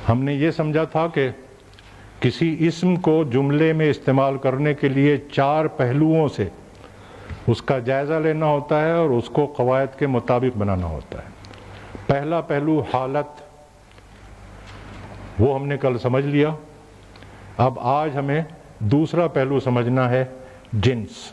ہم نے یہ سمجھا تھا کہ کسی اسم کو جملے میں استعمال کرنے کے لیے 4 پہلوؤں سے اس کا جائزہ لینا ہوتا ہے اور اس کو قواعد کے مطابق بنانا ہوتا ہے۔ پہلا پہلو حالت، وہ ہم نے کل سمجھ لیا۔ اب آج ہمیں دوسرا پہلو سمجھنا ہے، جنس۔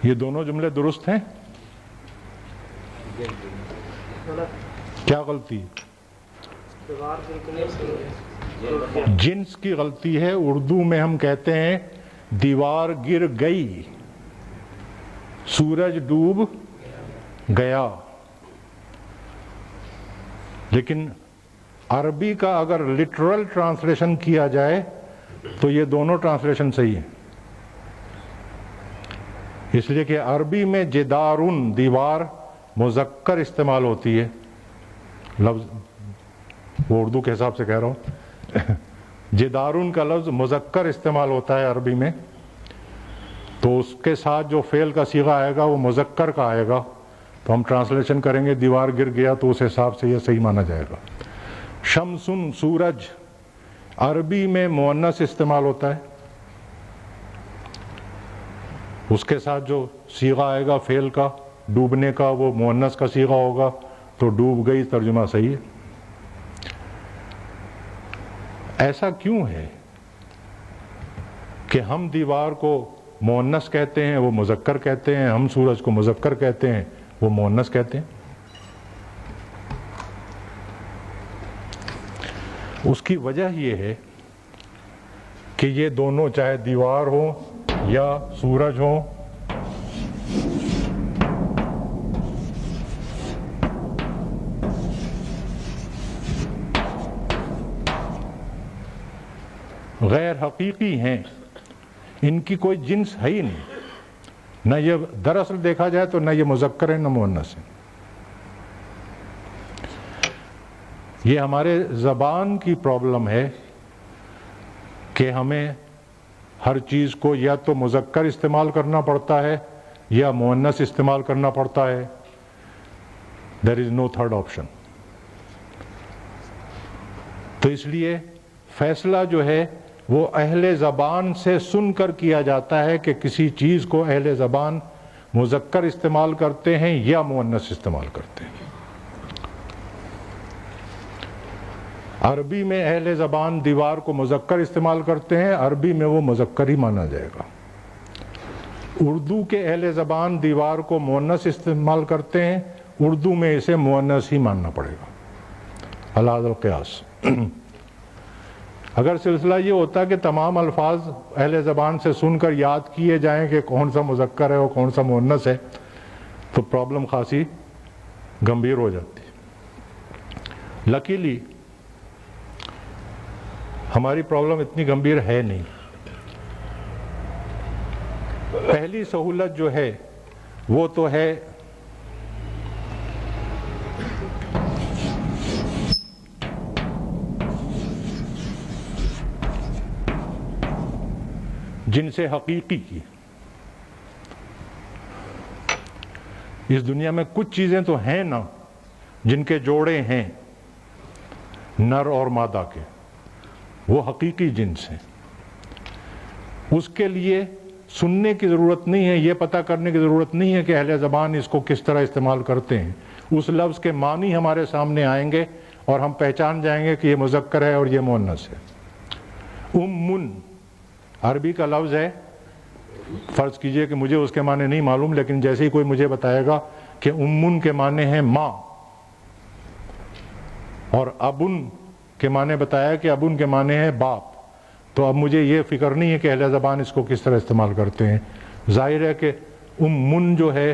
یہ دونوں جملے درست ہیں؟ کیا غلطی؟ جنس کی غلطی ہے۔ اردو میں ہم کہتے ہیں دیوار گر گئی، سورج ڈوب گیا، لیکن عربی کا اگر لٹرل ٹرانسلیشن کیا جائے تو یہ دونوں ٹرانسلیشن صحیح ہیں، اس لیے کہ عربی میں جدارن، دیوار، مذکر استعمال ہوتی ہے، لفظ وہ اردو کے حساب سے کہہ رہا ہوں، جدارن کا لفظ مذکر استعمال ہوتا ہے عربی میں، تو اس کے ساتھ جو فعل کا صیغہ آئے گا وہ مذکر کا آئے گا، تو ہم ٹرانسلیشن کریں گے دیوار گر گیا تو اس حساب سے یہ صحیح مانا جائے گا۔ شمسن، سورج، عربی میں مؤنث استعمال ہوتا ہے، اس کے ساتھ جو صیغہ آئے گا فعل کا، ڈوبنے کا، وہ مؤنث کا صیغہ ہوگا، تو ڈوب گئی ترجمہ صحیح ہے۔ ایسا کیوں ہے کہ ہم دیوار کو مؤنث کہتے ہیں وہ مذکر کہتے ہیں، ہم سورج کو مذکر کہتے ہیں وہ مؤنث کہتے ہیں؟ اس کی وجہ یہ ہے کہ یہ دونوں، چاہے دیوار ہو یا سورج ہو، غیر حقیقی ہیں، ان کی کوئی جنس ہے ہی نہیں، نہ یہ دراصل دیکھا جائے تو نہ یہ مذکر ہے نہ مؤنث ہے۔ یہ ہمارے زبان کی پرابلم ہے کہ ہمیں ہر چیز کو یا تو مذکر استعمال کرنا پڑتا ہے یا مؤنث استعمال کرنا پڑتا ہے، there is no third option۔ تو اس لیے فیصلہ جو ہے وہ اہل زبان سے سن کر کیا جاتا ہے کہ کسی چیز کو اہل زبان مذکر استعمال کرتے ہیں یا مؤنث استعمال کرتے ہیں۔ عربی میں اہل زبان دیوار کو مذکر استعمال کرتے ہیں، عربی میں وہ مذکر ہی مانا جائے گا۔ اردو کے اہل زبان دیوار کو مؤنث استعمال کرتے ہیں، اردو میں اسے مؤنث ہی ماننا پڑے گا، علی ھذا القیاس۔ اگر سلسلہ یہ ہوتا کہ تمام الفاظ اہل زبان سے سن کر یاد کیے جائیں کہ کون سا مذکر ہے اور کون سا مؤنث ہے، تو پرابلم خاصی گمبھیر ہو جاتی۔ لکیلی ہماری پرابلم اتنی گمبھیر ہے نہیں۔ پہلی سہولت جو ہے وہ تو ہے جنس حقیقی کی۔ اس دنیا میں کچھ چیزیں تو ہیں نا جن کے جوڑے ہیں نر اور مادہ کے، وہ حقیقی جنس ہیں۔ اس کے لیے سننے کی ضرورت نہیں ہے، یہ پتہ کرنے کی ضرورت نہیں ہے کہ اہل زبان اس کو کس طرح استعمال کرتے ہیں۔ اس لفظ کے معنی ہمارے سامنے آئیں گے اور ہم پہچان جائیں گے کہ یہ مذکر ہے اور یہ مؤنث ہے۔ امن عربی کا لفظ ہے، فرض کیجئے کہ مجھے اس کے معنی نہیں معلوم، لیکن جیسے ہی کوئی مجھے بتائے گا کہ امن کے معنی ہیں ماں، اور ابن کے معنی بتایا کہ ابن کے معنی ہے باپ، تو اب مجھے یہ فکر نہیں ہے کہ اہل زبان اس کو کس طرح استعمال کرتے ہیں۔ ظاہر ہے کہ امن جو ہے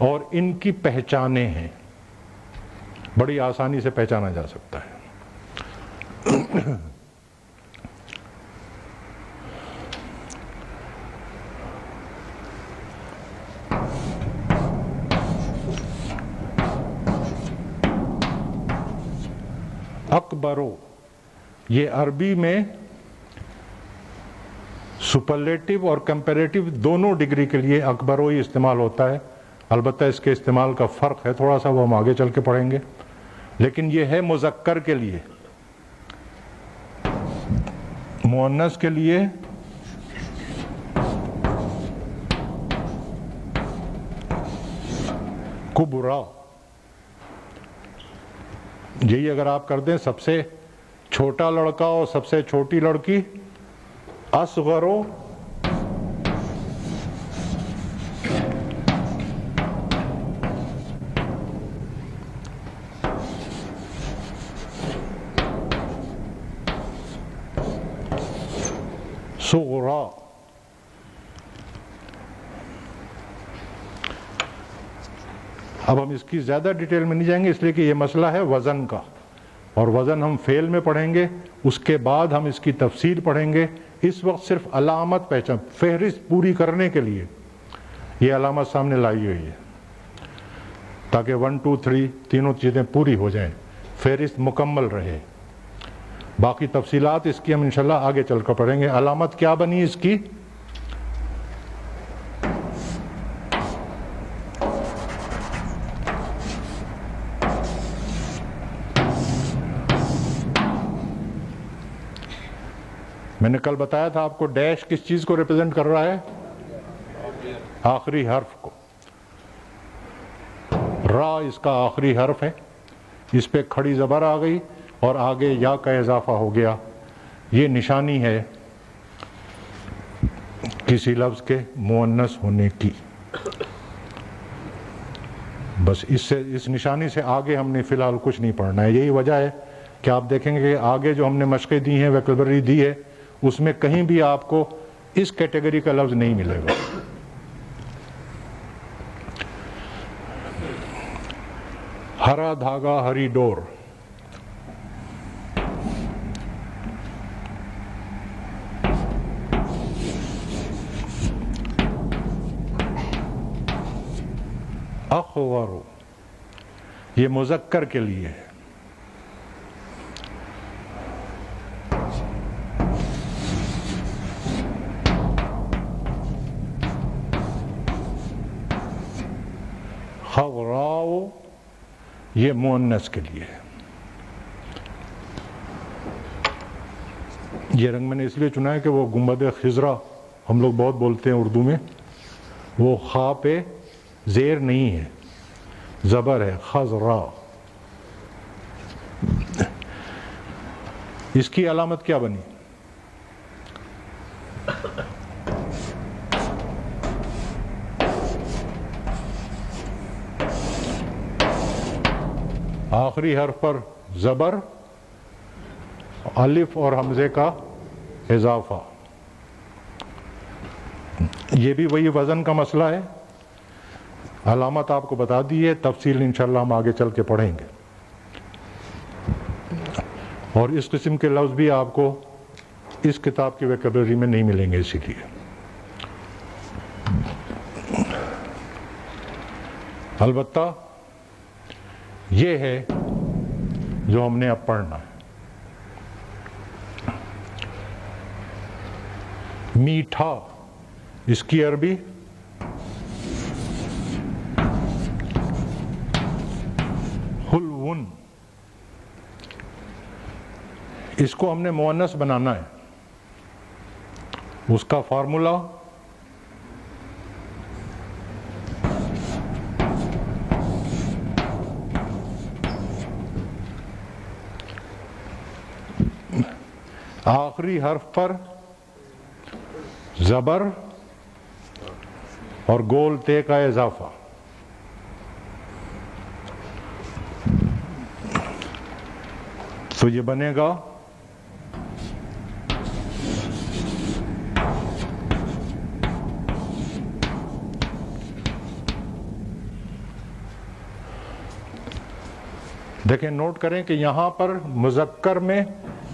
اور ان کی پہچانیں ہیں، بڑی آسانی سے پہچانا جا سکتا ہے۔ اکبرو، یہ عربی میں سپرلیٹو اور کمپیریٹو دونوں ڈگری کے لیے اکبرو ہی استعمال ہوتا ہے، البتہ اس کے استعمال کا فرق ہے تھوڑا سا، وہ ہم آگے چل کے پڑھیں گے، لیکن یہ ہے مذکر کے لیے۔ مؤنث کے لیے کبرا، یہی اگر آپ کر دیں سب سے چھوٹا لڑکا اور سب سے چھوٹی لڑکی، اصغرو صغرا۔ اب ہم اس کی زیادہ ڈیٹیل میں نہیں جائیں گے، اس لیے کہ یہ مسئلہ ہے وزن کا، اور وزن ہم فعل میں پڑھیں گے، اس کے بعد ہم اس کی تفصیل پڑھیں گے۔ اس وقت صرف علامت پہچان، فہرست پوری کرنے کے لیے یہ علامت سامنے لائی ہوئی ہے، تاکہ 1 2 3 تینوں چیزیں پوری ہو جائیں، فہرست مکمل رہے۔ باقی تفصیلات اس کی ہم انشاءاللہ آگے چل کر پڑھیں گے۔ علامت کیا بنی اس کی؟ میں نے کل بتایا تھا آپ کو، ڈیش کس چیز کو ریپرزینٹ کر رہا ہے؟ آخری حرف کو۔ را اس کا آخری حرف ہے، اس پہ کھڑی زبر آ گئی اور آگے یا کا اضافہ ہو گیا، یہ نشانی ہے کسی لفظ کے مؤنث ہونے کی۔ بس اس نشانی سے آگے ہم نے فی الحال کچھ نہیں پڑھنا ہے۔ یہی وجہ ہے کہ آپ دیکھیں گے کہ آگے جو ہم نے مشقیں دی ہیں، ویکیبلری دی ہے، اس میں کہیں بھی آپ کو اس کیٹیگری کا لفظ نہیں ملے گا۔ ہرا دھاگا، ہری ڈور، اخورو، یہ مذکر کے لیے ہے۔ خوراؤ، یہ مؤنث کے لیے ہے۔ یہ رنگ میں نے اس لیے چنا ہے کہ وہ گنبد خضرا ہم لوگ بہت بولتے ہیں اردو میں، وہ خا پہ زیر نہیں ہے، زبر ہے، خضرا۔ اس کی علامت کیا بنی؟ آخری حرف پر زبر، الف اور حمزے کا اضافہ۔ یہ بھی وہی وزن کا مسئلہ ہے، علامت آپ کو بتا دی ہے، تفصیل انشاءاللہ ہم آگے چل کے پڑھیں گے۔ اور اس قسم کے لفظ بھی آپ کو اس کتاب کی ویکیبلری میں نہیں ملیں گے، اسی لیے۔ البتہ یہ ہے جو ہم نے اب پڑھنا ہے۔ میٹھا، اس کی عربی حلون، اس کو ہم نے مؤنث بنانا ہے۔ اس کا فارمولا آخری حرف پر زبر اور گول تے کا اضافہ۔ تو یہ بنے گا دیکھیں نوٹ کریں کہ یہاں پر مذکر میں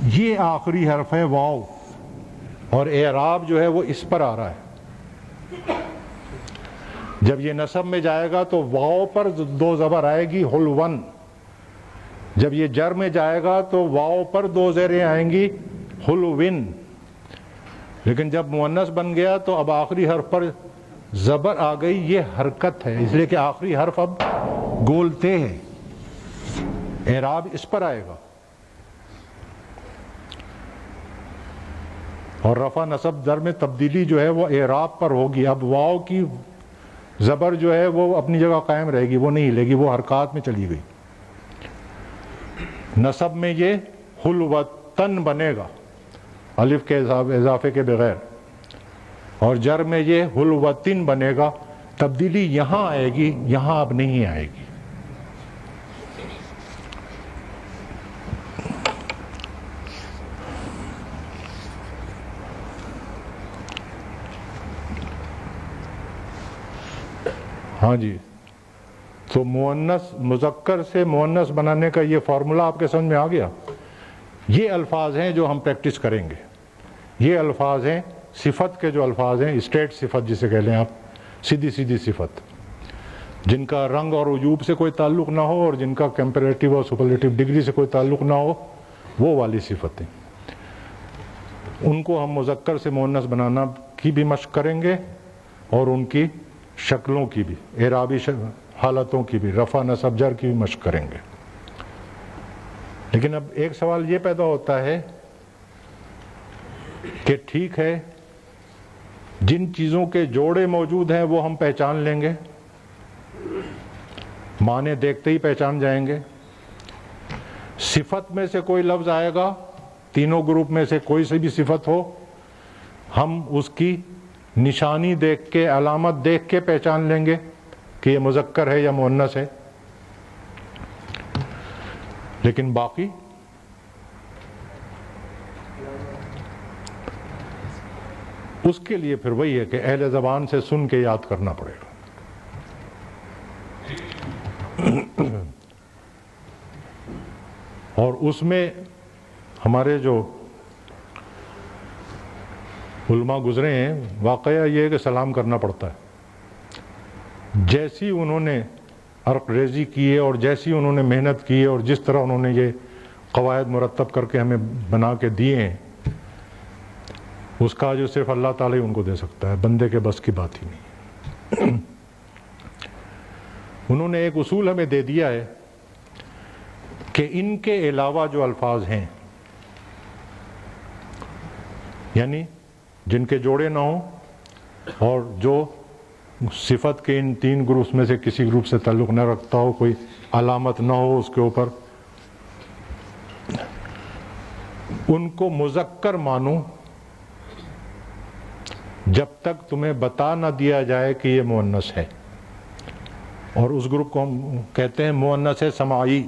یہ آخری حرف ہے واو، اور اعراب جو ہے وہ اس پر آ رہا ہے۔ جب یہ نصب میں جائے گا تو واو پر دو زبر آئے گی حلون، جب یہ جر میں جائے گا تو واو پر دو زیریں آئیں گی حلوین، لیکن جب مؤنث بن گیا تو اب آخری حرف پر زبر آ گئی، یہ حرکت ہے، اس لیے کہ آخری حرف اب گولتے ہے، اعراب اس پر آئے گا۔ اور رفع نصب در میں تبدیلی جو ہے وہ اعراب پر ہوگی، اب واو کی زبر جو ہے وہ اپنی جگہ قائم رہے گی، وہ نہیں ہلے گی، وہ حرکات میں چلی گئی۔ نصب میں یہ حلوتن بنے گا الف کے اضافے کے بغیر، اور جر میں یہ حلوتن بنے گا، تبدیلی یہاں آئے گی، یہاں اب نہیں آئے گی۔ ہاں جی، تو مؤنث مذکر سے مؤنث بنانے کا یہ فارمولا آپ کے سمجھ میں آ گیا۔ یہ الفاظ ہیں جو ہم پریکٹس کریں گے، یہ الفاظ ہیں صفت کے، جو الفاظ ہیں اسٹیٹ صفت جسے کہہ لیں آپ، سیدھی سیدھی صفت، جن کا رنگ اور عیوب سے کوئی تعلق نہ ہو اور جن کا کمپیریٹیو اور سپرلیٹیو ڈگری سے کوئی تعلق نہ ہو، وہ والی صفتیں، ان کو ہم مذکر سے مؤنث بنانا کی بھی مشق کریں گے، اور ان کی شکلوں کی بھی، اعرابی حالتوں کی بھی، رفع نصب جر کی بھی مشق کریں گے۔ لیکن اب ایک سوال یہ پیدا ہوتا ہے کہ ٹھیک ہے، جن چیزوں کے جوڑے موجود ہیں وہ ہم پہچان لیں گے، معنی دیکھتے ہی پہچان جائیں گے، صفت میں سے کوئی لفظ آئے گا، تینوں گروپ میں سے کوئی سے بھی صفت ہو، ہم اس کی نشانی دیکھ کے، علامت دیکھ کے پہچان لیں گے کہ یہ مذکر ہے یا مؤنث ہے۔ لیکن باقی اس کے لیے پھر وہی ہے کہ اہل زبان سے سن کے یاد کرنا پڑے گا۔ اور اس میں ہمارے جو علماء گزرے ہیں، واقعہ یہ ہے کہ سلام کرنا پڑتا ہے۔ جیسی انہوں نے عرق ریزی کی ہے اور جیسی انہوں نے محنت کی ہے اور جس طرح انہوں نے یہ قواعد مرتب کر کے ہمیں بنا کے دیے ہیں، اس کا جو صرف اللہ تعالیٰ ہی ان کو دے سکتا ہے، بندے کے بس کی بات ہی نہیں۔ انہوں نے ایک اصول ہمیں دے دیا ہے کہ ان کے علاوہ جو الفاظ ہیں، یعنی جن کے جوڑے نہ ہوں اور جو صفت کے ان تین گروپس میں سے کسی گروپ سے تعلق نہ رکھتا ہو، کوئی علامت نہ ہو اس کے اوپر، ان کو مذکر مانو جب تک تمہیں بتا نہ دیا جائے کہ یہ مؤنث ہے۔ اور اس گروپ کو ہم کہتے ہیں مؤنث سماعی۔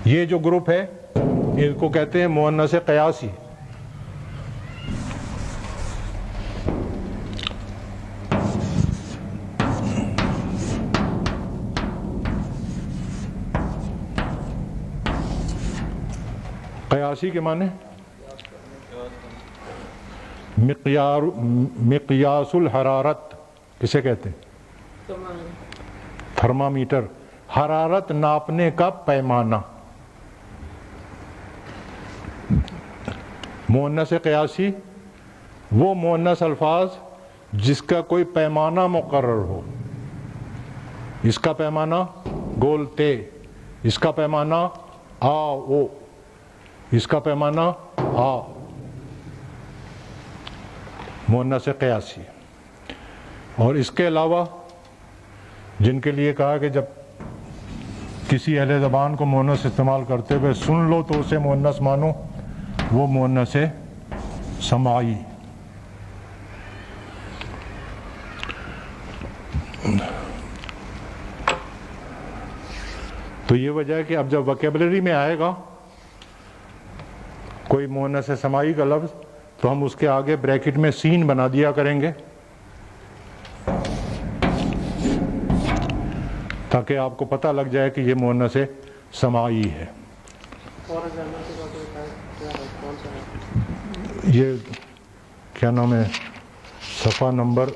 یہ جو گروپ ہے ان کو کہتے ہیں مؤنث قیاسی۔ قیاسی کے معنی مقیاس الحرارت کسے کہتے ہیں؟ تھرمامیٹر، حرارت ناپنے کا پیمانہ۔ مؤنث قیاسی وہ مؤنث الفاظ جس کا کوئی پیمانہ مقرر ہو، اس کا پیمانہ گول تے، اس کا پیمانہ آ او، اس کا پیمانہ آ، مؤنث قیاسی۔ اور اس کے علاوہ جن کے لیے کہا کہ جب کسی اہل زبان کو مؤنث استعمال کرتے ہوئے سن لو تو اسے مؤنث مانو، وہ مؤنث سماعی۔ تو یہ وجہ ہے کہ اب جب ویکیبلری میں آئے گا کوئی مؤنث سماعی کا لفظ تو ہم اس کے آگے بریکٹ میں سین بنا دیا کریں گے، تاکہ آپ کو پتہ لگ جائے کہ یہ مؤنث سماعی ہے. یہ کیا نام ہے، صفحہ نمبر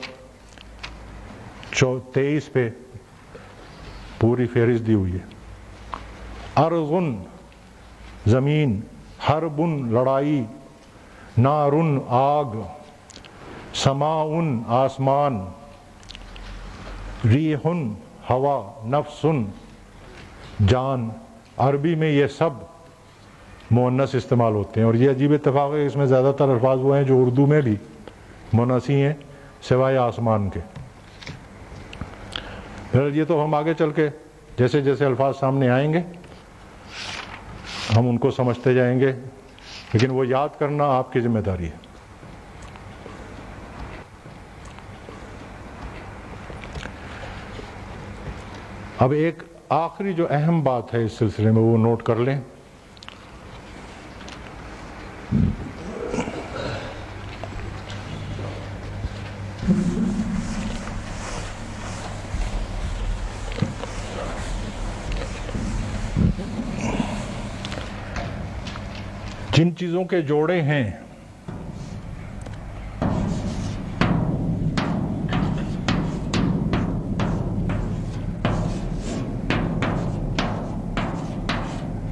23 پہ پوری فہرست دی ہوئی ہے. ارضن زمین، حربن لڑائی، نارن آگ، سماؤن آسمان، ریحن ہوا، نفسن جان. عربی میں یہ سب مؤنث استعمال ہوتے ہیں، اور یہ عجیب اتفاق ہے، اس میں زیادہ تر الفاظ وہ ہیں جو اردو میں بھی مؤنثی ہیں سوائے آسمان کے. یہ تو ہم آگے چل کے جیسے جیسے الفاظ سامنے آئیں گے ہم ان کو سمجھتے جائیں گے، لیکن وہ یاد کرنا آپ کی ذمہ داری ہے. اب ایک آخری جو اہم بات ہے اس سلسلے میں وہ نوٹ کر لیں. جن چیزوں کے جوڑے ہیں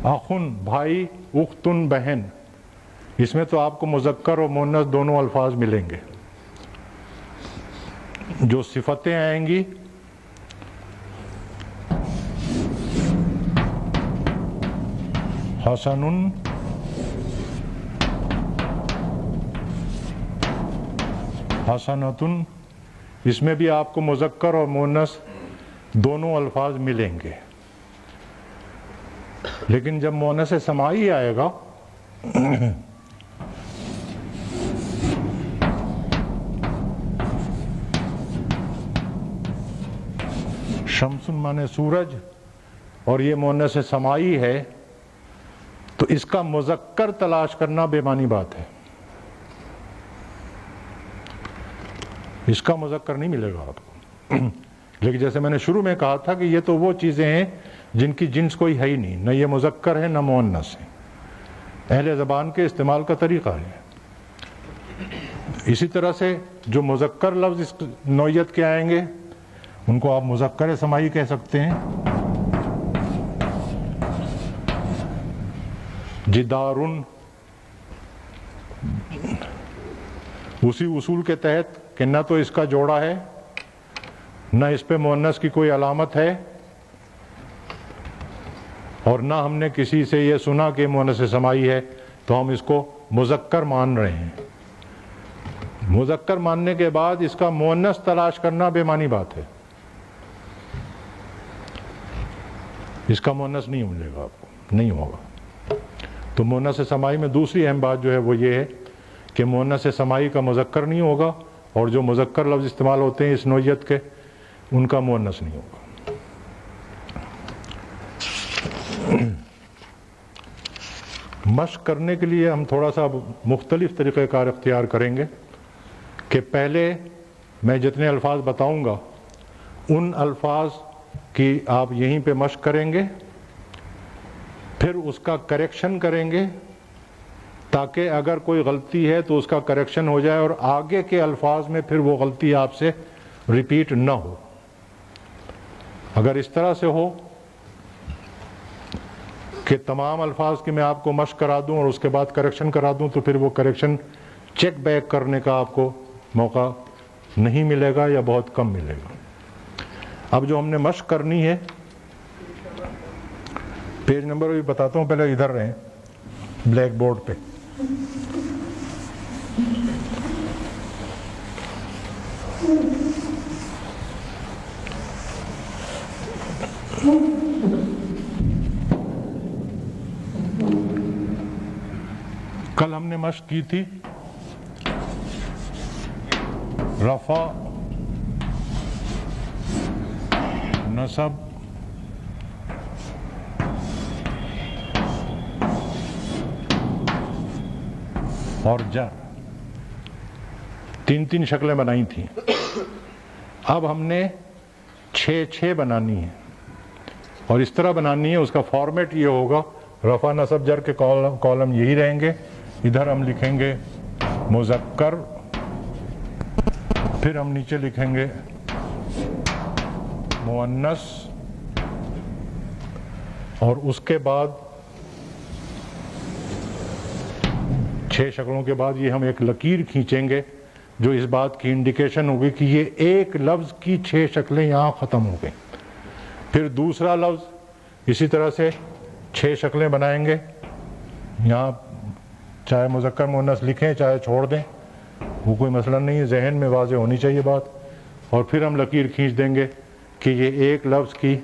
اخن بھائی، اختن بہن، اس میں تو آپ کو مذکر اور مؤنث دونوں الفاظ ملیں گے. جو صفتیں آئیں گی حسن، حسنتن، اس میں بھی آپ کو مذکر اور مؤنث دونوں الفاظ ملیں گے. لیکن جب مؤنث سماعی آئے گا شمس مانے سورج، اور یہ مؤنث سماعی ہے، تو اس کا مذکر تلاش کرنا بے معنی بات ہے. اس کا مذکر نہیں ملے گا آپ کو. لیکن جیسے میں نے شروع میں کہا تھا کہ یہ تو وہ چیزیں ہیں جن کی جنس کوئی ہے ہی نہیں، نہ یہ مذکر ہے نہ مؤنث ہے. اہل زبان کے استعمال کا طریقہ ہے. اسی طرح سے جو مذکر لفظ اس نوعیت کے آئیں گے ان کو آپ مذکر سماعی کہہ سکتے ہیں. جدارن، اسی اصول کے تحت کہ نہ تو اس کا جوڑا ہے نہ اس پہ مؤنث کی کوئی علامت ہے، اور نہ ہم نے کسی سے یہ سنا کہ مؤنث سماعی ہے، تو ہم اس کو مذکر مان رہے ہیں. مذکر ماننے کے بعد اس کا مؤنث تلاش کرنا بے معنی بات ہے. اس کا مؤنث نہیں ملے گا آپ کو، نہیں ہوگا. تو مؤنث سماعی میں دوسری اہم بات جو ہے وہ یہ ہے کہ مؤنث سماعی کا مذکر نہیں ہوگا، اور جو مذکر لفظ استعمال ہوتے ہیں اس نوعیت کے ان کا مؤنث نہیں ہوگا. مشق کرنے کے لیے ہم تھوڑا سا مختلف طریقہ کار اختیار کریں گے کہ پہلے میں جتنے الفاظ بتاؤں گا ان الفاظ کی آپ یہیں پہ مشق کریں گے، پھر اس کا کریکشن کریں گے تاکہ اگر کوئی غلطی ہے تو اس کا کریکشن ہو جائے اور آگے کے الفاظ میں پھر وہ غلطی آپ سے ریپیٹ نہ ہو. اگر اس طرح سے ہو کہ تمام الفاظ کی میں آپ کو مشق کرا دوں اور اس کے بعد کریکشن کرا دوں تو پھر وہ کریکشن چیک بیک کرنے کا آپ کو موقع نہیں ملے گا یا بہت کم ملے گا. اب جو ہم نے مشق کرنی ہے، پیج نمبر بھی بتاتا ہوں، پہلے ادھر رہیں بلیک بورڈ پہ. کل ہم نے مشق کی تھی رفع، نصب، اور جر، تین شکلیں بنائی تھیں. اب ہم نے 6 بنانی ہیں. اور اس طرح بنانی ہے. اس کا فارمیٹ یہ ہوگا, رفع نصب جر کے کالم یہی رہیں گے. ادھر ہم لکھیں گے مذکر, پھر ہم نیچے لکھیں گے مؤنث, اور اس کے بعد 6 شکلوں کے بعد یہ ہم ایک لکیر کھینچیں گے جو اس بات کی انڈیکیشن ہوگی کہ یہ ایک لفظ کی 6 شکلیں یہاں ختم ہو گئیں. پھر دوسرا لفظ اسی طرح سے 6 شکلیں بنائیں گے. یہاں چاہے مذکر مؤنث لکھیں چاہے چھوڑ دیں, وہ کوئی مسئلہ نہیں ہے, ذہن میں واضح ہونی چاہیے بات. اور پھر ہم لکیر کھینچ دیں گے کہ یہ ایک لفظ کی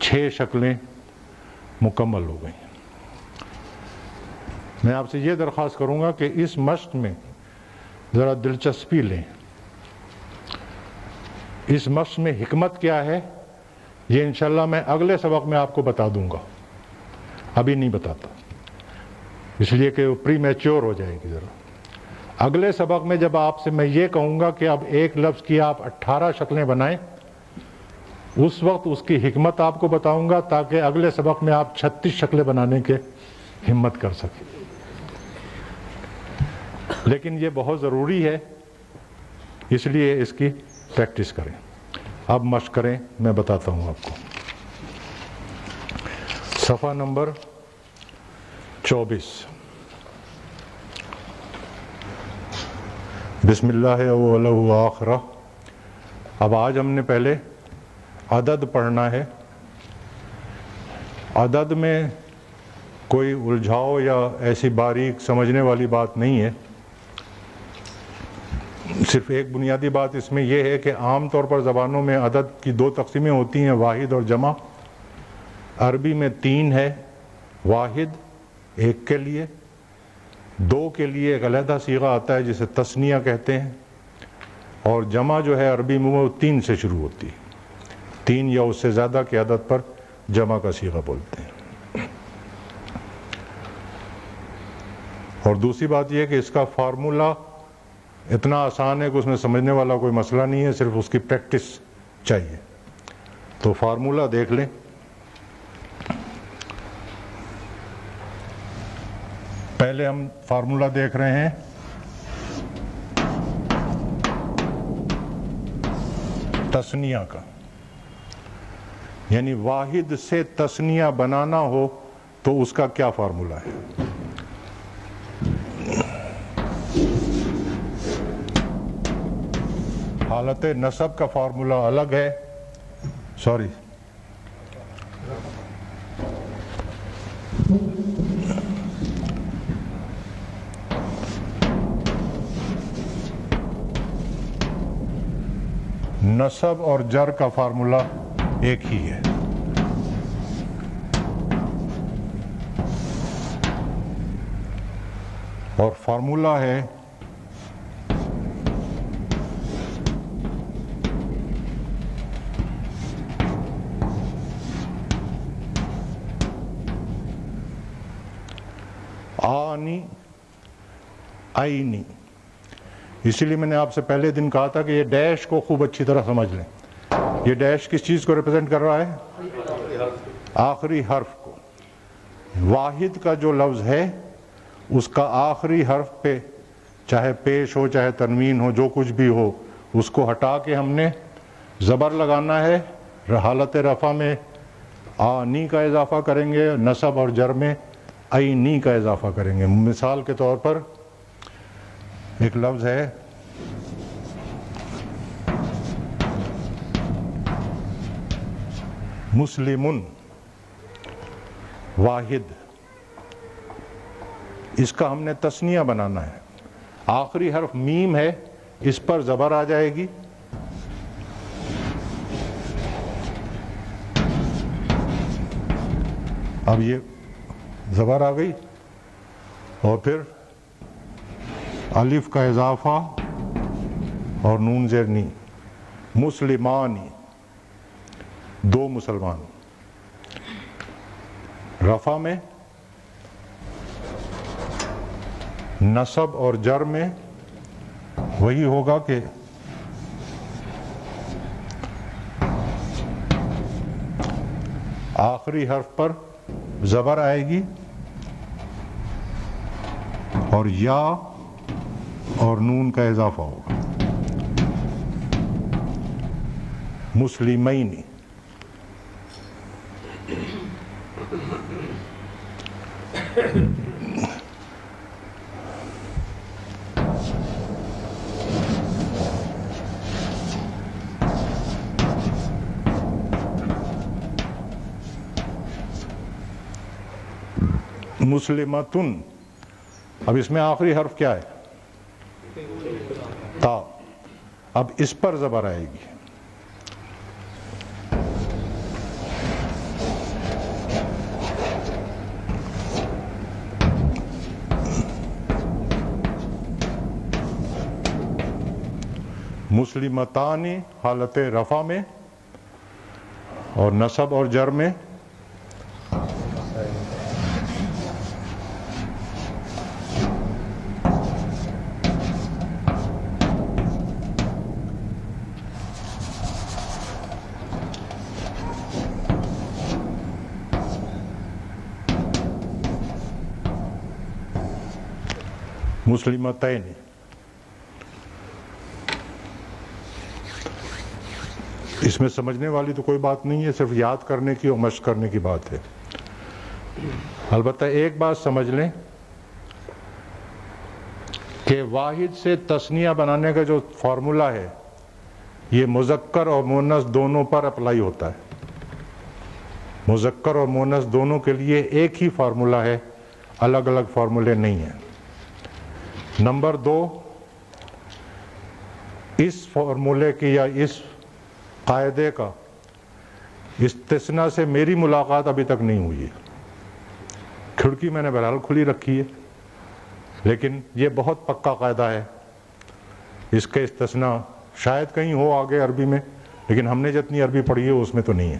6 شکلیں مکمل ہو گئیں. میں آپ سے یہ درخواست کروں گا کہ اس مشق میں ذرا دلچسپی لیں. اس مشق میں حکمت کیا ہے یہ انشاءاللہ میں اگلے سبق میں آپ کو بتا دوں گا, ابھی نہیں بتاتا, اس لیے کہ وہ پری میچور ہو جائے گی. ذرا اگلے سبق میں جب آپ سے میں یہ کہوں گا کہ اب ایک لفظ کی آپ 18 شکلیں بنائیں, اس وقت اس کی حکمت آپ کو بتاؤں گا تاکہ اگلے سبق میں آپ 36 شکلیں بنانے کے ہمت کر سکیں. لیکن یہ بہت ضروری ہے, اس لیے اس کی پریکٹس کریں. اب مشق کریں, میں بتاتا ہوں آپ کو. صفحہ نمبر 24. بسم اللہ اولہ و آخرہ. اب آج ہم نے پہلے عدد پڑھنا ہے. عدد میں کوئی الجھاؤ یا ایسی باریک سمجھنے والی بات نہیں ہے. صرف ایک بنیادی بات اس میں یہ ہے کہ عام طور پر زبانوں میں عدد کی 2 تقسیمیں ہوتی ہیں, واحد اور جمع. عربی میں 3 ہے, واحد 1 کے لیے, 2 کے لیے ایک علیحدہ صیغہ آتا ہے جسے تثنیہ کہتے ہیں, اور جمع جو ہے عربی میں وہ 3 سے شروع ہوتی ہے. 3 یا اس سے زیادہ کی عدد پر جمع کا صیغہ بولتے ہیں. اور دوسری بات یہ کہ اس کا فارمولہ اتنا آسان ہے کہ اس میں سمجھنے والا کوئی مسئلہ نہیں ہے, صرف اس کی پریکٹس چاہیے. تو فارمولہ دیکھ لیں. پہلے ہم فارمولہ دیکھ رہے ہیں تثنیہ کا, یعنی واحد سے تثنیہ بنانا ہو تو اس کا کیا فارمولہ ہے. حالت نصب کا فارمولہ الگ ہے, سوری نصب اور جر کا فارمولہ ایک ہی ہے. اور فارمولہ ہے آنی آئینی. اسی لیے میں نے آپ سے پہلے دن کہا تھا کہ یہ ڈیش کو خوب اچھی طرح سمجھ لیں. یہ ڈیش کس چیز کو ریپرزینٹ کر رہا ہے؟ آخری حرف کو. واحد کا جو لفظ ہے اس کا آخری حرف پہ چاہے پیش ہو چاہے تنوین ہو جو کچھ بھی ہو اس کو ہٹا کے ہم نے زبر لگانا ہے. حالت رفع میں آنی کا اضافہ کریں گے, نصب اور جر میں عینی کا اضافہ کریں گے. مثال کے طور پر ایک لفظ ہے مسلمن, واحد, اس کا ہم نے تثنیہ بنانا ہے. آخری حرف میم ہے, اس پر زبر آ جائے گی. اب یہ زبر آ گئی اور پھر الف کا اضافہ اور نون زیر نی. مسلمانی, 2 مسلمان. رفع میں نصب اور جر میں وہی ہوگا کہ آخری حرف پر زبر آئے گی اور یا اور نون کا اضافہ ہوگا. مسلمین. مسلمتن. اب اس میں آخری حرف کیا ہے؟ تا. اب اس پر زبر آئے گی. مسلمتانی حالت رفع میں اور نصب اور جر میں مسلمتین. اس میں سمجھنے والی تو کوئی بات نہیں ہے، صرف یاد کرنے کی اور مشق کرنے کی بات ہے. البتہ ایک بات سمجھ لیں کہ واحد سے تثنیہ بنانے کا جو فارمولا ہے یہ مذکر اور مؤنث دونوں پر اپلائی ہوتا ہے. مذکر اور مؤنث دونوں کے لیے ایک ہی فارمولا ہے، الگ الگ فارمولے نہیں ہیں. نمبر 2، اس فارمولے کی یا اس قاعدے کا استثناء سے میری ملاقات ابھی تک نہیں ہوئی ہے. کھڑکی میں نے بہرحال کھلی رکھی ہے، لیکن یہ بہت پکا قاعدہ ہے. اس کے استثناء شاید کہیں ہو آگے عربی میں، لیکن ہم نے جتنی عربی پڑھی ہے اس میں تو نہیں ہے.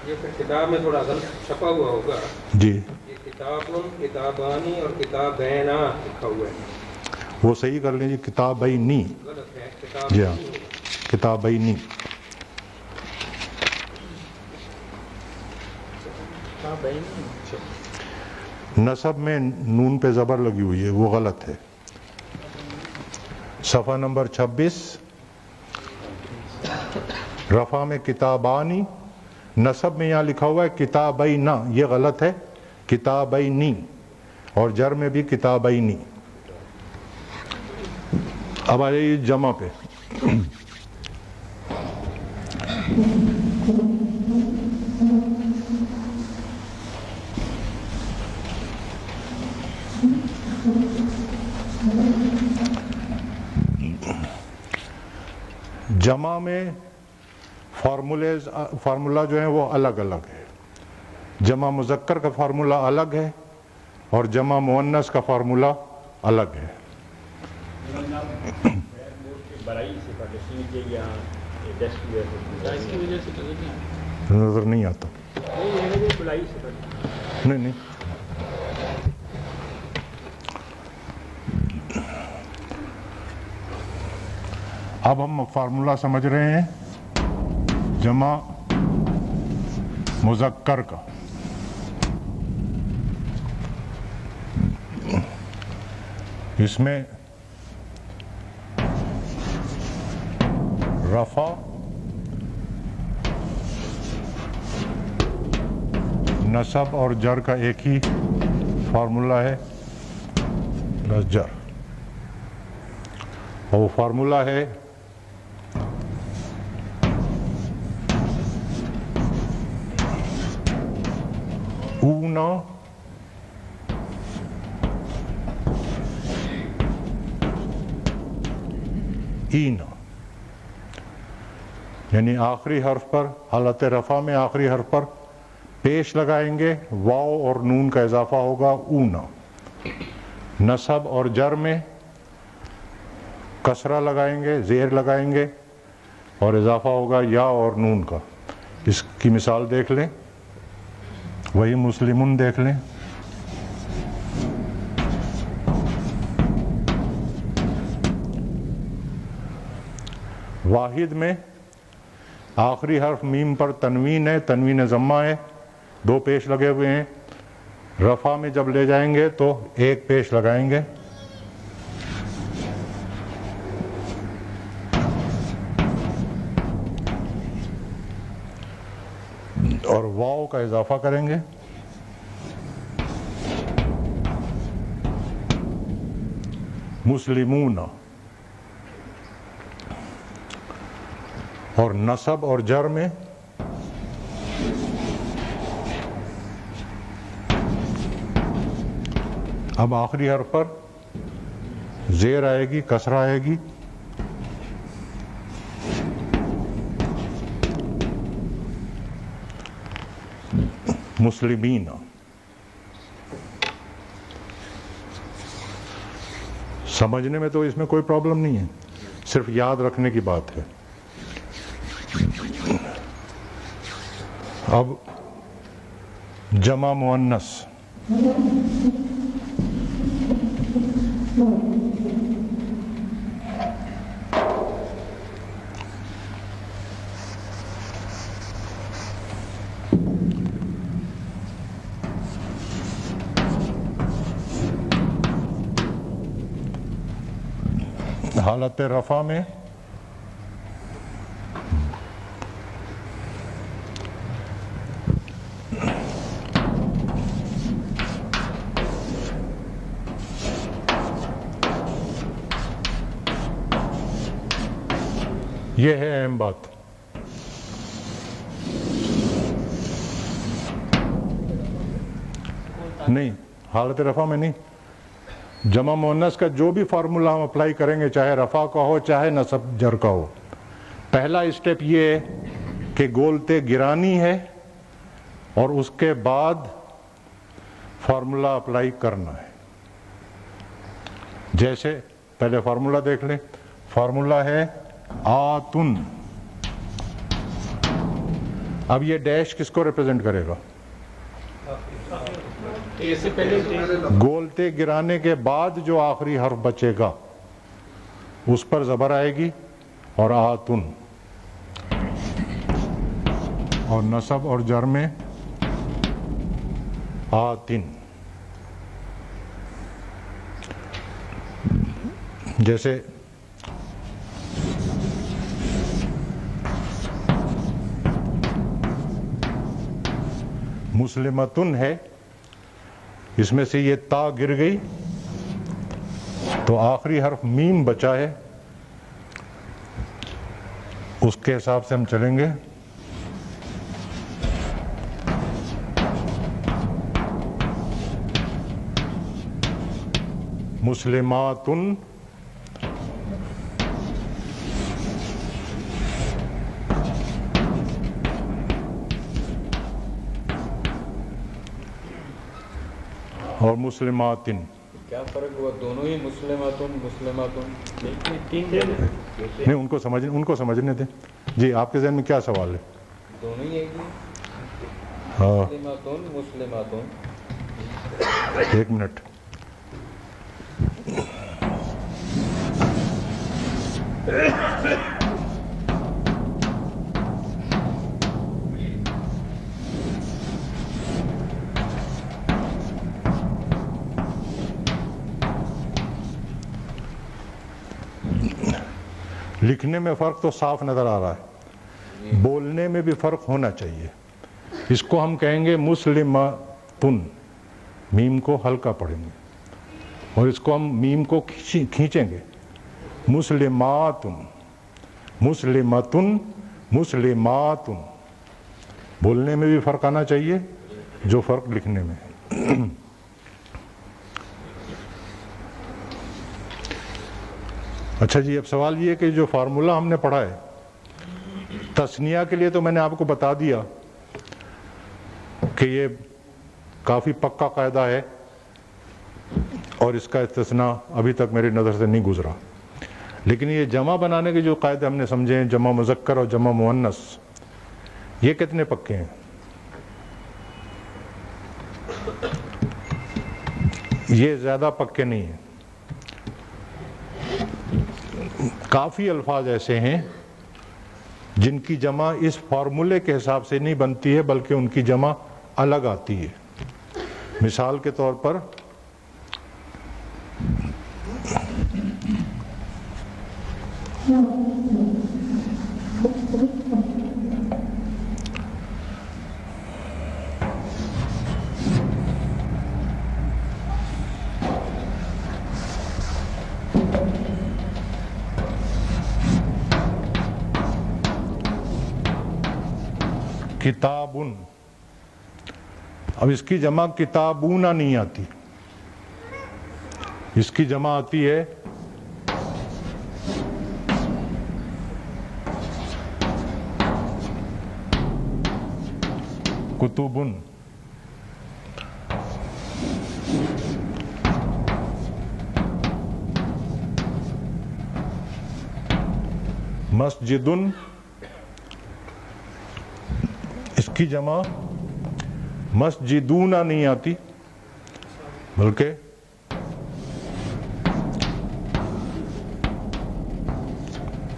یہ پھر کتاب میں تھوڑا غلط چھپا ہوا ہوگا. جی، یہ کتابن، کتابانی اور کتابینا لکھا ہوا ہے. وہ صحیح کر لیں جی، کتابینی. غلط ہے، جی ہاں، کتابینی. نصب میں نون پہ زبر لگی ہوئی ہے، وہ غلط ہے. صفحہ نمبر 26. رفع میں کتابانی، نصب میں یہاں لکھا ہوا ہے کتابینا، یہ غلط ہے. کتابینی. اور جر میں بھی کتابینی. اب آ جائیے جمع پہ. جمع میں فارمولا جو ہیں وہ الگ الگ ہے. جمع مذکر کا فارمولا الگ ہے اور جمع مؤنث کا فارمولا الگ ہے. نظر نہیں آتا. نہیں. اب ہم فارمولا سمجھ رہے ہیں جمع مذکر کا. اس میں رفع، نصب اور جر کا ایک ہی فارمولا ہے، بس جر. اور وہ فارمولا ہے اونا اینا. یعنی آخری حرف پر، حالت رفع میں آخری حرف پر پیش لگائیں گے، واو اور نون کا اضافہ ہوگا اونا. نصب اور جر میں کسرہ لگائیں گے، زیر لگائیں گے اور اضافہ ہوگا یا اور نون کا. اس کی مثال دیکھ لیں، وہی مسلمون دیکھ لیں. واحد میں آخری حرف میم پر تنوین ہے، تنوین ضمہ ہے، 2 پیش لگے ہوئے ہیں. رفع میں جب لے جائیں گے تو 1 پیش لگائیں گے. اور واو کا اضافہ کریں گے. مسلمون. اور نصب اور جر میں اب آخری حرف پر زیر آئے گی، کسرہ آئے گی. مسلمین. سمجھنے میں تو اس میں کوئی پرابلم نہیں ہے، صرف یاد رکھنے کی بات ہے. اب جمع مؤنث. حالت رفع میں یہ ہے اہم بات. نہیں، حالت رفع میں نہیں. جمع مؤنث کا جو بھی فارمولا ہم اپلائی کریں گے، چاہے رفع کا ہو چاہے نصب جر کا ہو، پہلا اسٹیپ یہ ہے کہ گولتے گرانی ہے اور اس کے بعد فارمولا اپلائی کرنا ہے. جیسے پہلے فارمولا دیکھ لیں. فارمولا ہے آتن. اب یہ ڈیش کس کو ریپرزینٹ کرے گا؟ گولتے گرانے کے بعد جو آخری حرف بچے گا اس پر زبر آئے گی اور آتن. اور نصب اور جر میں آتن. جیسے مسلمتن ہے، اس میں سے یہ تا گر گئی تو آخری حرف میم بچا ہے، اس کے حساب سے ہم چلیں گے. مسلماتن. اور مسلماتن. کیا فرق ہوا؟ دونوں ہی مسلماتن مسلماتن نہیں، ان کو سمجھنے دیں. جی آپ کے ذہن میں کیا سوال ہے؟ دونوں ہی ایک ہی ہاں، مسلماتن مسلماتن. ایک منٹ. لکھنے میں فرق تو صاف نظر آ رہا ہے، بولنے میں بھی فرق ہونا چاہیے. اس کو ہم کہیں گے مسلماتن، میم کو ہلکا پڑھیں گے، اور اس کو ہم میم کو کھینچیں گے. مسلماتن، مسلمتن، مسلماتن. بولنے میں بھی فرق آنا چاہیے جو فرق لکھنے میں ہے. اچھا جی، اب سوال یہ کہ جو فارمولا ہم نے پڑھا ہے تثنیہ کے لیے، تو میں نے آپ کو بتا دیا کہ یہ کافی پکا قاعدہ ہے اور اس کا استثناء ابھی تک میری نظر سے نہیں گزرا. لیکن یہ جمع بنانے کے جو قاعدے ہم نے سمجھے ہیں، جمع مذکر اور جمع مؤنث، یہ کتنے پکے ہیں؟ یہ زیادہ پکے نہیں ہیں. کافی الفاظ ایسے ہیں جن کی جمع اس فارمولے کے حساب سے نہیں بنتی ہے بلکہ ان کی جمع الگ آتی ہے. مثال کے طور پر کتابن، اب اس کی جمع کتابونا نہیں آتی، اس کی جمع آتی ہے کتبن. مسجدن، اس کی جمع مسجدونا نہیں آتی بلکہ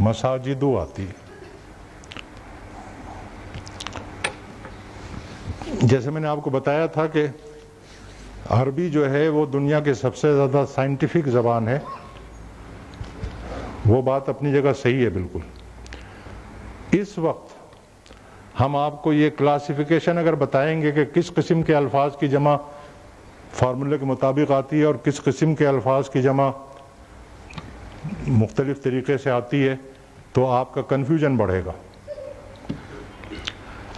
مساجدو آتی ہے. جیسے میں نے آپ کو بتایا تھا کہ عربی جو ہے وہ دنیا کے سب سے زیادہ سائنٹیفک زبان ہے، وہ بات اپنی جگہ صحیح ہے بالکل. اس وقت ہم آپ کو یہ کلاسیفیکیشن اگر بتائیں گے کہ کس قسم کے الفاظ کی جمع فارمولے کے مطابق آتی ہے اور کس قسم کے الفاظ کی جمع مختلف طریقے سے آتی ہے تو آپ کا کنفیوژن بڑھے گا.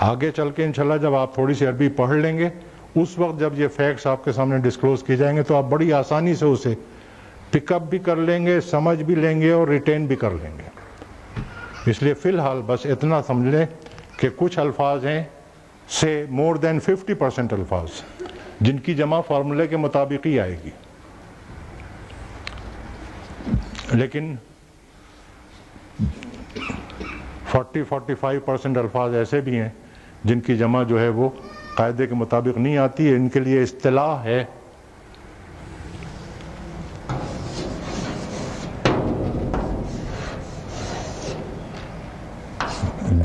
آگے چل کے انشاءاللہ جب آپ تھوڑی سی عربی پڑھ لیں گے اس وقت جب یہ فیکٹس آپ کے سامنے ڈسکلوز کی جائیں گے تو آپ بڑی آسانی سے اسے پک اپ بھی کر لیں گے، سمجھ بھی لیں گے اور ریٹین بھی کر لیں گے. اس لیے فی الحال بس اتنا سمجھ لیں کہ کچھ الفاظ ہیں سے مور دین 50% الفاظ جن کی جمع فارمولے کے مطابق ہی آئے گی، لیکن 40-45% الفاظ ایسے بھی ہیں جن کی جمع جو ہے وہ قاعدے کے مطابق نہیں آتی ہے. ان کے لیے اصطلاح ہے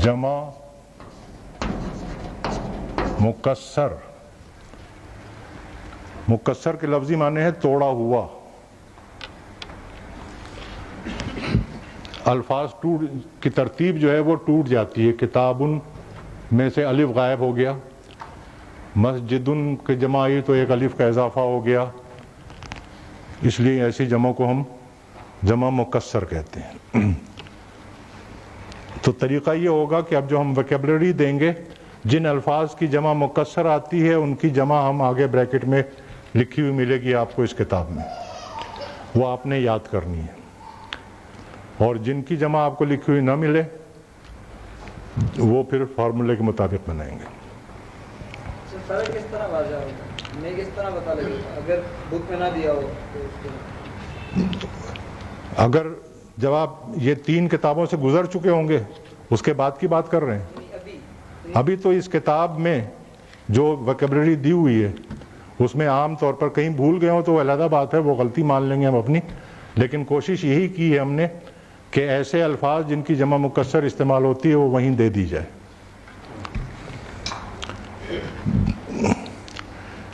جمع مکسر. مکسر کے لفظی معنی ہے توڑا ہوا. الفاظ کی ترتیب جو ہے وہ ٹوٹ جاتی ہے. کتابن میں سے الف غائب ہو گیا، مسجدن کی جمع آئی تو ایک الف کا اضافہ ہو گیا، اس لیے ایسی جمع کو ہم جمع مکسر کہتے ہیں. تو طریقہ یہ ہوگا کہ اب جو ہم ویکیبلری دیں گے جن الفاظ کی جمع مکسر آتی ہے ان کی جمع ہم آگے بریکٹ میں لکھی ہوئی ملے گی آپ کو اس کتاب میں، وہ آپ نے یاد کرنی ہے. اور جن کی جمع آپ کو لکھی ہوئی نہ ملے وہ پھر فارمولے کے مطابق بنائیں گے. فرق کس طرح واضح ہوگا؟ میں کس طرح پتہ لگے گا اگر بک میں نہ دیا ہو تو اس کے اگر جب آپ یہ 3 کتابوں سے گزر چکے ہوں گے اس کے بعد کی بات کر رہے ہیں؟ ابھی تو اس کتاب میں جو ویکیبلری دی ہوئی ہے اس میں عام طور پر کہیں بھول گئے ہوں تو وہ علیحدہ بات ہے، وہ غلطی مان لیں گے ہم اپنی، لیکن کوشش یہی کی ہے ہم نے کہ ایسے الفاظ جن کی جمع مکسر استعمال ہوتی ہے وہ وہیں دے دی جائے.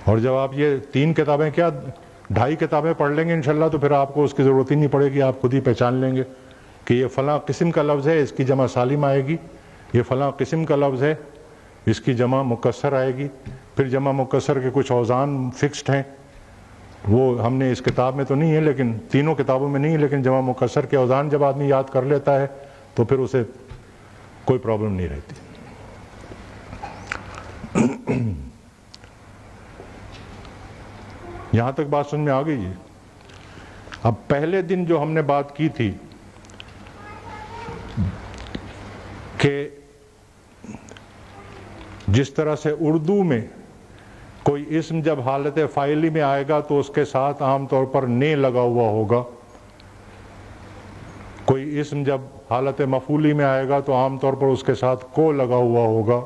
اور جب آپ یہ 3 کتابیں کیا 2.5 کتابیں پڑھ لیں گے انشاءاللہ تو پھر آپ کو اس کی ضرورت ہی نہیں پڑے گی، آپ خود ہی پہچان لیں گے کہ یہ فلاں قسم کا لفظ ہے اس کی جمع سالم آئے گی، یہ فلاں قسم کا لفظ ہے اس کی جمع مکسر آئے گی. پھر جمع مکسر کے کچھ اوزان فکسڈ ہیں، وہ ہم نے اس کتاب میں تو نہیں ہے لیکن تینوں کتابوں میں نہیں ہے، لیکن جمع مکسر کے اوزان جب آدمی یاد کر لیتا ہے تو پھر اسے کوئی پرابلم نہیں رہتی. یہاں تک بات سمجھ میں آ گئی جی؟ اب پہلے دن جو ہم نے بات کی تھی کہ جس طرح سے اردو میں کوئی اسم جب حالت فاعلی میں آئے گا تو اس کے ساتھ عام طور پر نے لگا ہوا ہوگا، کوئی اسم جب حالت مفعولی میں آئے گا تو عام طور پر اس کے ساتھ کو لگا ہوا ہوگا،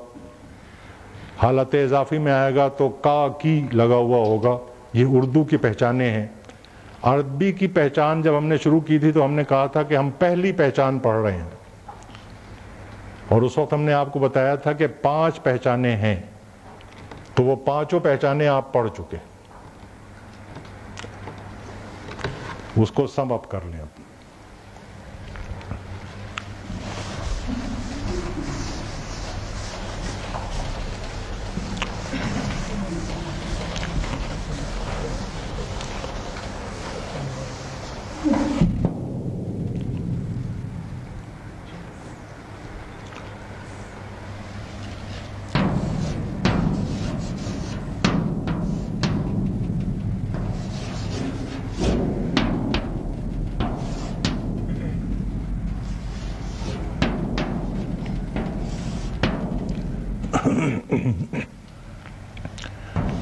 حالت اضافی میں آئے گا تو کا کی لگا ہوا ہوگا. یہ اردو کی پہچانیں ہیں. عربی کی پہچان جب ہم نے شروع کی تھی تو ہم نے کہا تھا کہ ہم پہلی پہچان پڑھ رہے ہیں. اور اس وقت ہم نے آپ کو بتایا تھا کہ 5 پہچانے ہیں، تو وہ 5 پہچانے آپ پڑھ چکے، اس کو سم اپ کر لیں اب۔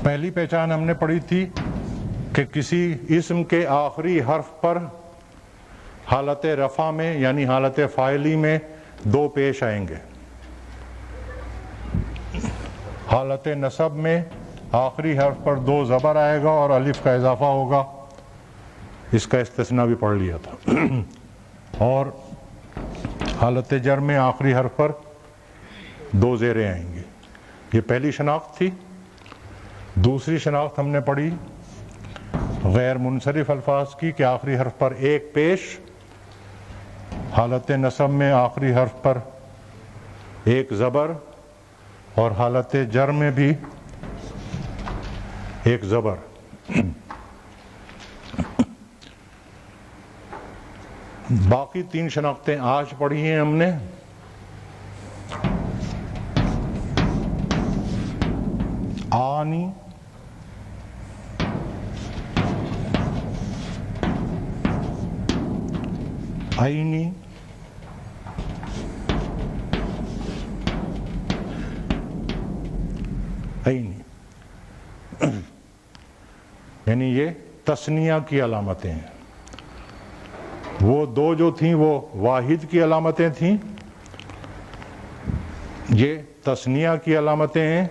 پہلی پہچان ہم نے پڑھی تھی کہ کسی اسم کے آخری حرف پر حالت رفع میں یعنی حالت فاعلی میں 2 پیش آئیں گے، حالت نصب میں آخری حرف پر 2 زبر آئے گا اور الف کا اضافہ ہوگا، اس کا استثناء بھی پڑھ لیا تھا، اور حالت جر میں آخری حرف پر 2 زیریں آئیں گے۔ یہ پہلی شناخت تھی۔ دوسری شناخت ہم نے پڑھی غیر منصرف الفاظ کی کہ آخری حرف پر 1 پیش، حالت نصب میں آخری حرف پر 1 زبر اور حالت جر میں بھی 1 زبر۔ باقی 3 شناختیں آج پڑھی ہیں ہم نے۔ آنی، عینی، عینی، یعنی یہ تثنیہ کی علامتیں ہیں۔ وہ 2 جو تھیں وہ واحد کی علامتیں تھیں، یہ تثنیہ کی علامتیں ہیں۔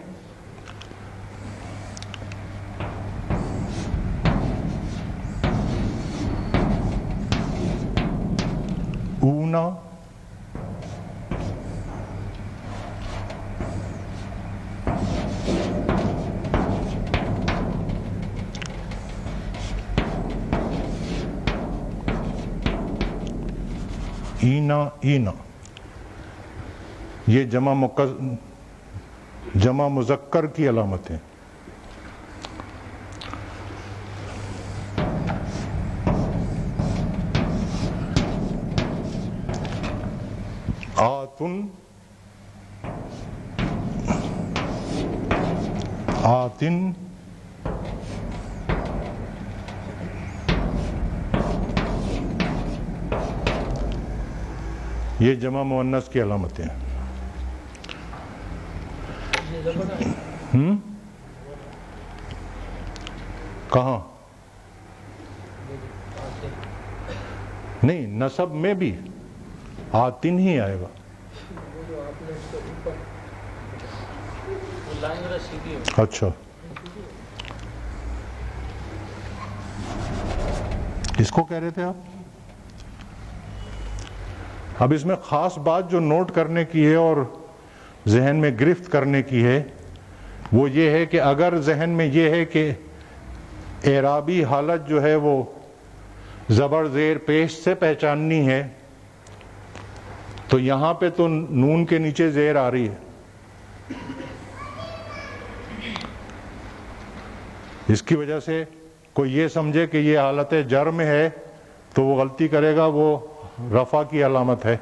اونا، اینا، اینا، یہ جمع مذکر کی علامتیں۔ آتن، آتن، یہ جمع مؤنث کی علامتیں ہیں۔ کہاں؟ نہیں، نصب میں بھی آتن ہی آئے گا۔ اچھا، اس کو کہہ رہے تھے آپ؟ اب اس میں خاص بات جو نوٹ کرنے کی ہے اور ذہن میں گرفت کرنے کی ہے وہ یہ ہے کہ اگر ذہن میں یہ ہے کہ اعرابی حالت جو ہے وہ زبر زیر پیش سے پہچاننی ہے تو یہاں پہ تو نون کے نیچے زیر آ رہی ہے، اس کی وجہ سے کوئی یہ سمجھے کہ یہ حالت جر میں ہے تو وہ غلطی کرے گا، وہ رفع کی علامت ہے۔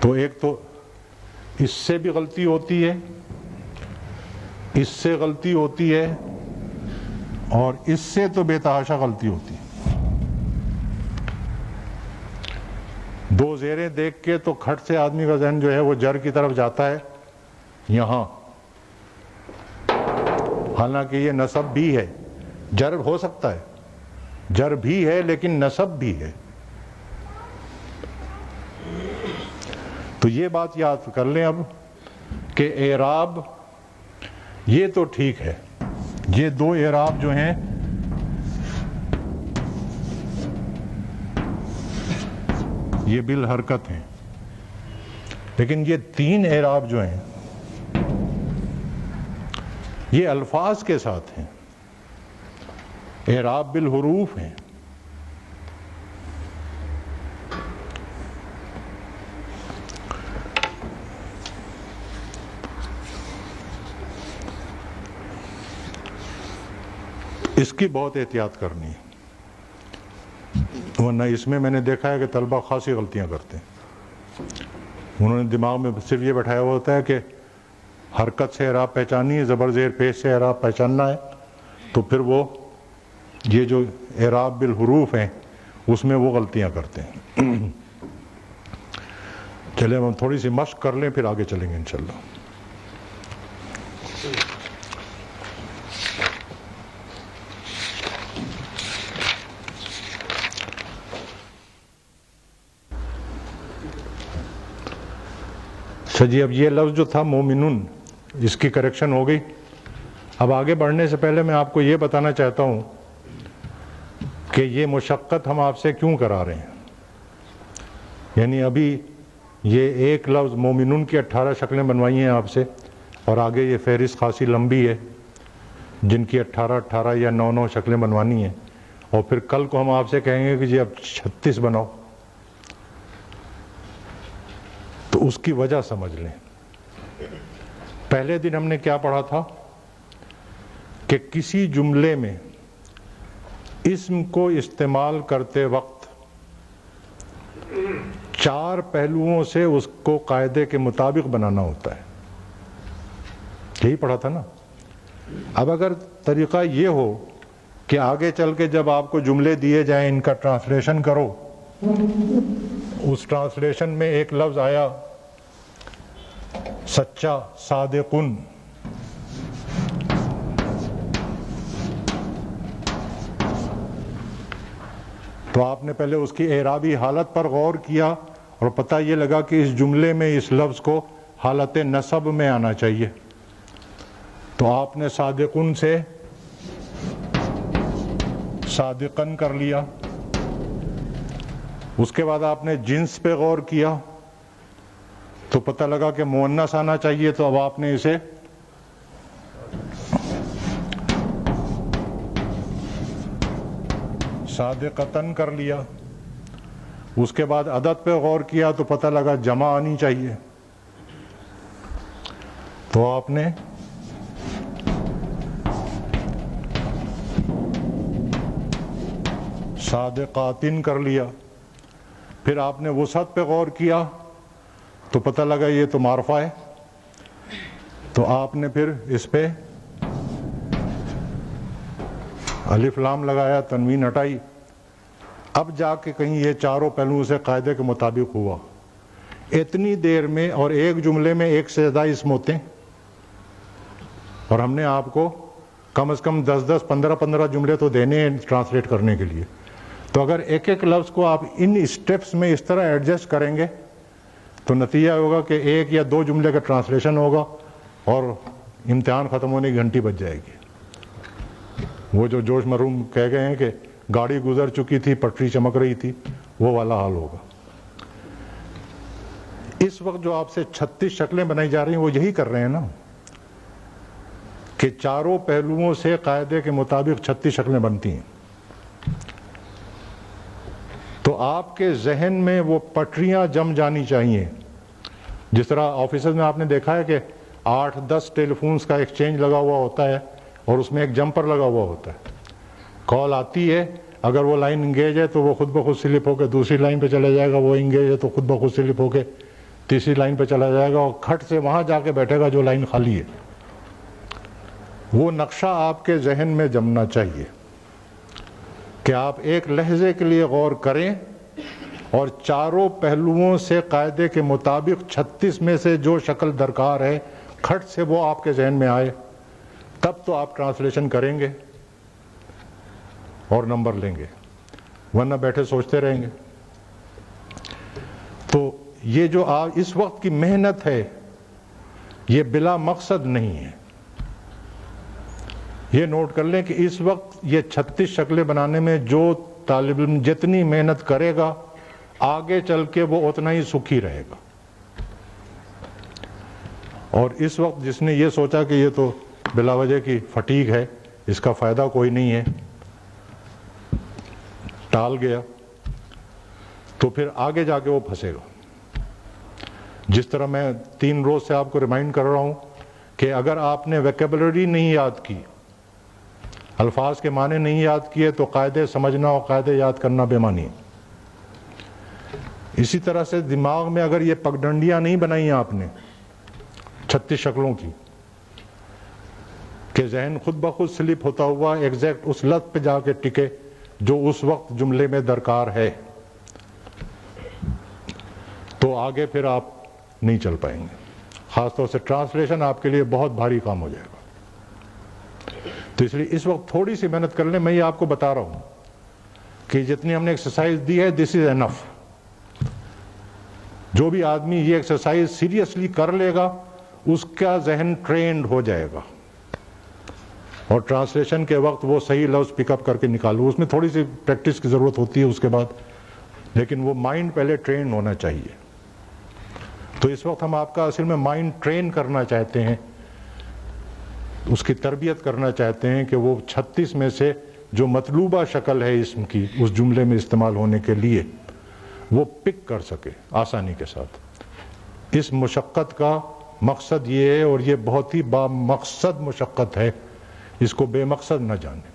تو ایک تو اس سے بھی غلطی ہوتی ہے، اس سے غلطی ہوتی ہے، اور اس سے تو بے تحاشا غلطی ہوتی ہے۔ 2 زیریں دیکھ کے تو کھٹ سے آدمی کا ذہن جو ہے وہ جر کی طرف جاتا ہے یہاں، حالانکہ یہ نصب بھی ہے، جر ہو سکتا ہے، جر بھی ہے لیکن نصب بھی ہے۔ تو یہ بات یاد کر لیں اب کہ اعراب یہ تو ٹھیک ہے، یہ 2 اعراب جو ہیں یہ بالحرکت ہیں، لیکن یہ تین اعراب جو ہیں یہ الفاظ کے ساتھ ہیں، اعراب بالحروف ہیں۔ اس کی بہت احتیاط کرنی ہے، ورنہ اس میں نے دیکھا ہے کہ طلبہ خاصی غلطیاں کرتے ہیں۔ انہوں نے دماغ میں صرف یہ بٹھایا ہوا ہوتا ہے کہ حرکت سے اعراب پہچانی ہے، زبر زیر پیش سے اعراب پہچاننا ہے، تو پھر وہ یہ جو اعراب بالحروف ہیں اس میں وہ غلطیاں کرتے ہیں۔ چلے ہم تھوڑی سی مشق کر لیں، پھر آگے چلیں گے انشاءاللہ۔ جی اب یہ لفظ جو تھا مومنون، اس کی کریکشن ہو گئی۔ اب آگے بڑھنے سے پہلے میں آپ کو یہ بتانا چاہتا ہوں کہ یہ مشقت ہم آپ سے کیوں کرا رہے ہیں۔ یعنی ابھی یہ ایک لفظ مومنون کی 18 شکلیں بنوائی ہیں آپ سے، اور آگے یہ فہرست خاصی لمبی ہے جن کی 18 یا 9 شکلیں بنوانی ہیں، اور پھر کل کو ہم آپ سے کہیں گے کہ جی اب 36 بناؤ، تو اس کی وجہ سمجھ لیں۔ پہلے دن ہم نے کیا پڑھا تھا کہ کسی جملے میں اسم کو استعمال کرتے وقت 4 پہلوؤں سے اس کو قاعدے کے مطابق بنانا ہوتا ہے، یہی پڑھا تھا نا۔ اب اگر طریقہ یہ ہو کہ آگے چل کے جب آپ کو جملے دیے جائیں ان کا ٹرانسلیشن کرو، اس ٹرانسلیشن میں ایک لفظ آیا سچا، صادقن، تو آپ نے پہلے اس کی اعرابی حالت پر غور کیا اور پتہ یہ لگا کہ اس جملے میں اس لفظ کو حالت نصب میں آنا چاہیے، تو آپ نے صادقن سے صادقن کر لیا۔ اس کے بعد آپ نے جنس پہ غور کیا تو پتہ لگا کہ مؤنث آنا چاہیے، تو اب آپ نے اسے صادقتن کر لیا۔ اس کے بعد عدد پہ غور کیا تو پتہ لگا جمع آنی چاہیے، تو آپ نے صادقاتن کر لیا۔ پھر آپ نے وسعت پہ غور کیا تو پتہ لگا یہ تو معرفہ ہے، تو آپ نے پھر اس پہ الف لام لگایا، تنوین ہٹائی، اب جا کے کہیں یہ چاروں پہلوؤں سے قاعدے کے مطابق ہوا۔ اتنی دیر میں اور ایک جملے میں ایک سے زیادہ اسم ہوتے ہیں، اور ہم نے آپ کو کم از کم 10 15 جملے تو دینے ہیں ٹرانسلیٹ کرنے کے لیے، تو اگر ایک ایک لفظ کو آپ ان اسٹیپس میں اس طرح ایڈجسٹ کریں گے تو نتیجہ ہوگا کہ 1 یا 2 جملے کا ٹرانسلیشن ہوگا اور امتحان ختم ہونے کی گھنٹی بج جائے گی۔ وہ جو جوش مروم کہہ گئے ہیں کہ گاڑی گزر چکی تھی، پٹری چمک رہی تھی، وہ والا حال ہوگا۔ اس وقت جو آپ سے 36 شکلیں بنائی جا رہی ہیں وہ یہی کر رہے ہیں نا، کہ چاروں پہلوؤں سے قاعدے کے مطابق 36 شکلیں بنتی ہیں۔ تو آپ کے ذہن میں وہ پٹریاں جم جانی چاہیے۔ جس طرح آفیسز میں آپ نے دیکھا ہے کہ 8-10 ٹیلی فونز کا ایکسچینج لگا ہوا ہوتا ہے اور اس میں ایک جمپر لگا ہوا ہوتا ہے۔ کال آتی ہے، اگر وہ لائن انگیج ہے تو وہ خود بخود سلپ ہو کے دوسری لائن پہ چلا جائے گا، وہ انگیج ہے تو خود بخود سلپ ہو کے تیسری لائن پہ چلا جائے گا، اور کھٹ سے وہاں جا کے بیٹھے گا جو لائن خالی ہے۔ وہ نقشہ آپ کے ذہن میں جمنا چاہیے کہ آپ ایک لحظے کے لیے غور کریں اور چاروں پہلوؤں سے قاعدے کے مطابق 36 میں سے جو شکل درکار ہے کھٹ سے وہ آپ کے ذہن میں آئے، تب تو آپ ٹرانسلیشن کریں گے اور نمبر لیں گے، ورنہ بیٹھے سوچتے رہیں گے۔ تو یہ جو اس وقت کی محنت ہے یہ بلا مقصد نہیں ہے۔ یہ نوٹ کر لیں کہ اس وقت یہ 36 شکلیں بنانے میں جو طالب علم جتنی محنت کرے گا آگے چل کے وہ اتنا ہی سکھی رہے گا. اور اس وقت جس نے یہ سوچا کہ یہ تو بلا وجہ کی فٹیگ ہے, اس کا فائدہ کوئی نہیں ہے, ٹال گیا, تو پھر آگے جا کے وہ پھنسے گا. جس طرح میں 3 روز سے آپ کو ریمائنڈ کر رہا ہوں کہ اگر آپ نے ویکیبلری نہیں یاد کی, الفاظ کے معنی نہیں یاد کیے, تو قاعدے سمجھنا اور قاعدے یاد کرنا بے معنی ہے. اسی طرح سے دماغ میں اگر یہ پگڈنڈیاں نہیں بنائیں آپ نے 36 شکلوں کی, کہ ذہن خود بخود سلپ ہوتا ہوا ایگزیکٹ اس لفظ پہ جا کے ٹکے جو اس وقت جملے میں درکار ہے, تو آگے پھر آپ نہیں چل پائیں گے. خاص طور سے ٹرانسلیشن آپ کے لیے بہت بھاری کام ہو جائے گا. تو اس لیے اس وقت تھوڑی سی محنت کر لیں. میں یہ آپ کو بتا رہا ہوں کہ جتنی ہم نے ایکسرسائز دی ہے, دس از انف. جو بھی آدمی یہ ایکسرسائز سیریسلی کر لے گا, اس کا ذہن ٹرینڈ ہو جائے گا, اور ٹرانسلیشن کے وقت وہ صحیح لفظ پک اپ کر کے نکالو. اس میں تھوڑی سی پریکٹس کی ضرورت ہوتی ہے اس کے بعد, لیکن وہ مائنڈ پہلے ٹرین ہونا چاہیے. تو اس وقت ہم آپ کا اصل میں مائنڈ ٹرین کرنا چاہتے ہیں, اس کی تربیت کرنا چاہتے ہیں کہ وہ 36 میں سے جو مطلوبہ شکل ہے اسم کی اس جملے میں استعمال ہونے کے لیے, وہ پک کر سکے آسانی کے ساتھ. اس مشقت کا مقصد یہ ہے, اور یہ بہت ہی با مقصد مشقت ہے, اس کو بے مقصد نہ جانیں.